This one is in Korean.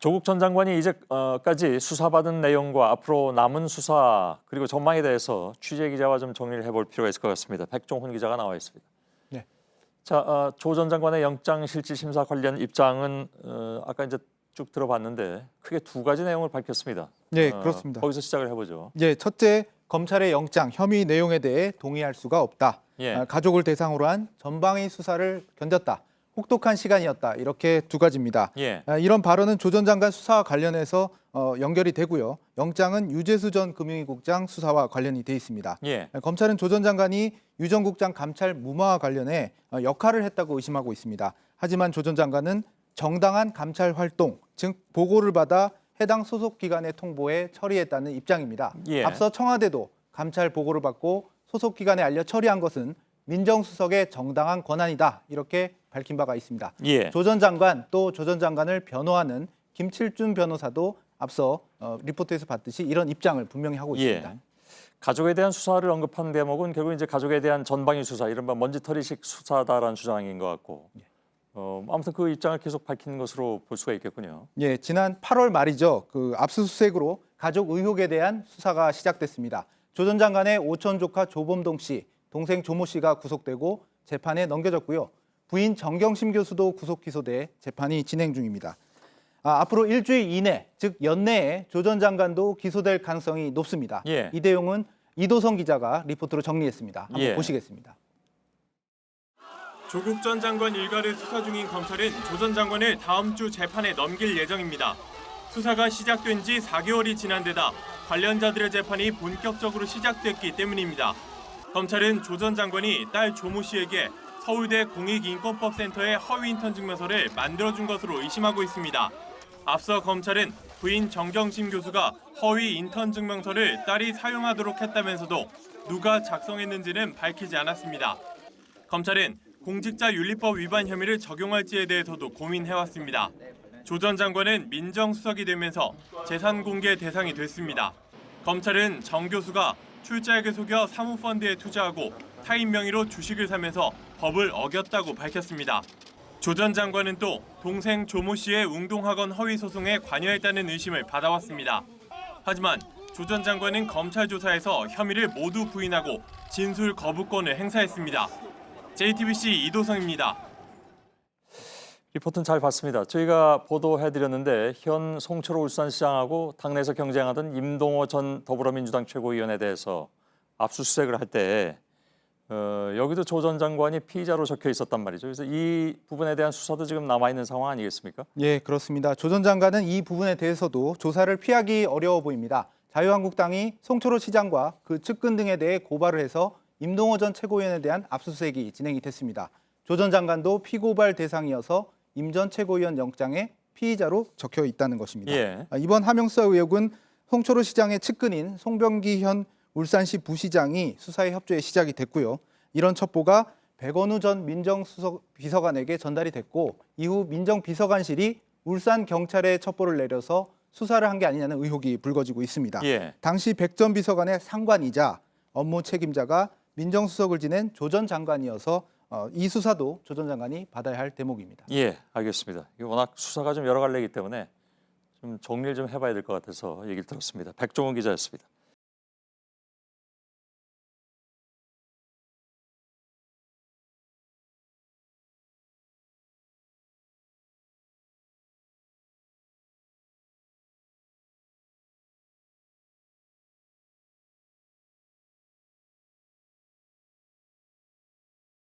조국 전 장관이 이제까지 수사받은 내용과 앞으로 남은 수사 그리고 전망에 대해서 취재 기자와 좀 정리를 해볼 필요가 있을 것 같습니다. 백종훈 기자가 나와 있습니다. 네. 자, 조 전 장관의 영장실질심사 관련 입장은 아까 이제 쭉 들어봤는데 크게 두 가지 내용을 밝혔습니다. 네, 그렇습니다. 거기서 시작을 해보죠. 네, 첫째, 검찰의 영장 혐의 내용에 대해 동의할 수가 없다. 예. 가족을 대상으로 한 전방위 수사를 견뎠다. 혹독한 시간이었다. 이렇게 두 가지입니다. 예. 이런 발언은 조 전 장관 수사와 관련해서 연결이 되고요. 영장은 유재수 전 금융위국장 수사와 관련이 돼 있습니다. 예. 검찰은 조 전 장관이 유 전 국장 감찰 무마와 관련해 역할을 했다고 의심하고 있습니다. 하지만 조 전 장관은 정당한 감찰 활동, 즉 보고를 받아 해당 소속 기관에 통보해 처리했다는 입장입니다. 예. 앞서 청와대도 감찰 보고를 받고 소속 기관에 알려 처리한 것은 민정수석의 정당한 권한이다. 이렇게 밝힌 바가 있습니다. 예. 조 전 장관 또 조 전 장관을 변호하는 김칠준 변호사도 앞서 리포트에서 봤듯이 이런 입장을 분명히 하고 있습니다. 예. 가족에 대한 수사를 언급한 대목은 결국 이제 가족에 대한 전방위 수사, 이른바 먼지털이식 수사다라는 주장인 것 같고, 아무튼 그 입장을 계속 밝히는 것으로 볼 수가 있겠군요. 예, 지난 8월 말이죠. 그 압수수색으로 가족 의혹에 대한 수사가 시작됐습니다. 조 전 장관의 오촌 조카 조범동 씨, 동생 조모 씨가 구속되고 재판에 넘겨졌고요. 부인 정경심 교수도 구속 기소돼 재판이 진행 중입니다. 앞으로 일주일 이내, 즉 연내에 조 전 장관도 기소될 가능성이 높습니다. 예. 이 내용은 이도성 기자가 리포트로 정리했습니다. 한번 예. 보시겠습니다. 조국 전 장관 일가를 수사 중인 검찰은 조 전 장관을 다음 주 재판에 넘길 예정입니다. 수사가 시작된 지 4개월이 지난 데다 관련자들의 재판이 본격적으로 시작됐기 때문입니다. 검찰은 조 전 장관이 딸 조모 씨에게 서울대 공익인권법센터의 허위 인턴 증명서를 만들어준 것으로 의심하고 있습니다. 앞서 검찰은 부인 정경심 교수가 허위 인턴 증명서를 딸이 사용하도록 했다면서도 누가 작성했는지는 밝히지 않았습니다. 검찰은 공직자윤리법 위반 혐의를 적용할지에 대해서도 고민해왔습니다. 조 전 장관은 민정수석이 되면서 재산 공개 대상이 됐습니다. 검찰은 정 교수가 출자액을 속여 사모펀드에 투자하고 타인 명의로 주식을 사면서 법을 어겼다고 밝혔습니다. 조 전 장관은 또 동생 조모 씨의 웅동학원 허위 소송에 관여했다는 의심을 받아왔습니다. 하지만 조 전 장관은 검찰 조사에서 혐의를 모두 부인하고 진술 거부권을 행사했습니다. JTBC 이도성입니다. 리포트는 잘 봤습니다. 저희가 보도해드렸는데 현 송철호 울산시장하고 당내에서 경쟁하던 임동호 전 더불어민주당 최고위원에 대해서 압수수색을 할 때 여기도 조 전 장관이 피의자로 적혀 있었단 말이죠. 그래서 이 부분에 대한 수사도 지금 남아있는 상황 아니겠습니까? 예, 그렇습니다. 조 전 장관은 이 부분에 대해서도 조사를 피하기 어려워 보입니다. 자유한국당이 송철호 시장과 그 측근 등에 대해 고발을 해서 임동호 전 최고위원에 대한 압수수색이 진행이 됐습니다. 조 전 장관도 피고발 대상이어서 임 전 최고위원 영장에 피의자로 적혀 있다는 것입니다. 예. 이번 하명수사 의혹은 송철호 시장의 측근인 송병기 현 울산시 부시장이 수사에 협조해 시작이 됐고요. 이런 첩보가 백원우 전 민정수석 비서관에게 전달이 됐고 이후 민정비서관실이 울산경찰에 첩보를 내려서 수사를 한 게 아니냐는 의혹이 불거지고 있습니다. 예. 당시 백 전 비서관의 상관이자 업무 책임자가 민정수석을 지낸 조 전 장관이어서 이 수사도 조 전 장관이 받아야 할 대목입니다. 예, 알겠습니다. 이게 워낙 수사가 좀 여러 갈래이기 때문에 좀 정리를 좀 해봐야 될 것 같아서 얘기를 들었습니다. 백종원 기자였습니다.